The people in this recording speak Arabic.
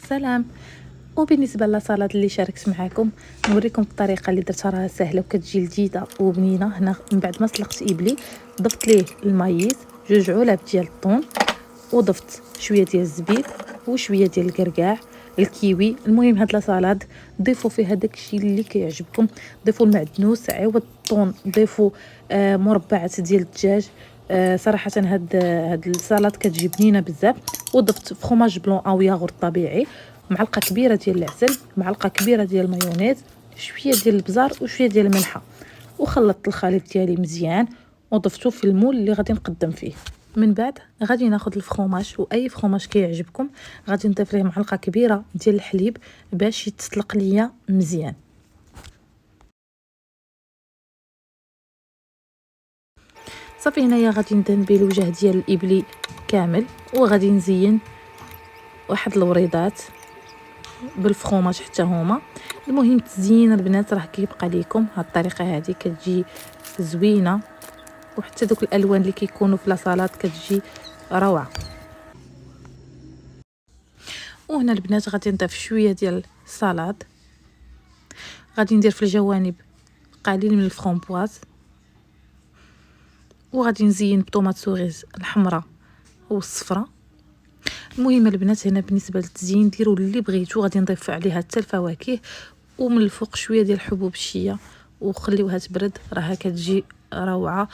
سلام. وبالنسبه للسلطه اللي شاركت معكم نوريكم الطريقه اللي درتها، راها سهله وكتجي لذيذه وبنينه. هنا من بعد ما سلقت ابلي ضفت ليه المايز 2 علب ديال الطون، وضفت شويه ديال الزبيب وشويه ديال الكركاع الكيوي. المهم هاد لاصالاد ضيفوا فيها داكشي اللي كيعجبكم، ضيفوا المعدنوس عوض الطون، ضيفوا مربعات ديال الدجاج. صراحه هاد السلطه كتجي بنينه بزاف. وضفت فخوماج بلون او ياغورت طبيعي، معلقه كبيره ديال العسل، معلقه كبيره ديال المايونيز، شويه ديال البزار وشويه ديال الملحه. وخلطت الخليط ديالي مزيان وضفته في المول اللي غادي نقدم فيه. من بعد غادي ناخذ الفخوماج، واي فخوماج كيعجبكم، غادي نضيف ليه معلقه كبيره ديال الحليب باش يتسلق ليا مزيان. صافي هنايا غادي ندهن به الوجه ديال الابلي كامل، وغادي نزين واحد الوريضات بالفخوماج حتى هما. المهم تزيين البنات راه كيبقى ليكم هاد الطريقه هذه كتجي زوينه، وحتى دوك الالوان اللي كيكونوا في لاصالات كتجي روعه. وهنا البنات غادي نضيف شويه ديال السلطه، غادي ندير في الجوانب قليل من الفرامبواز، وغادي نزين بطوماط سوريز الحمراء والصفراء. المهم البنات هنا بالنسبه للتزيين ديروا اللي بغيتو، غادي نضيف عليها حتى الفواكه، ومن الفوق شويه ديال حبوب الشيا وخليوها تبرد، راها كتجي روعه.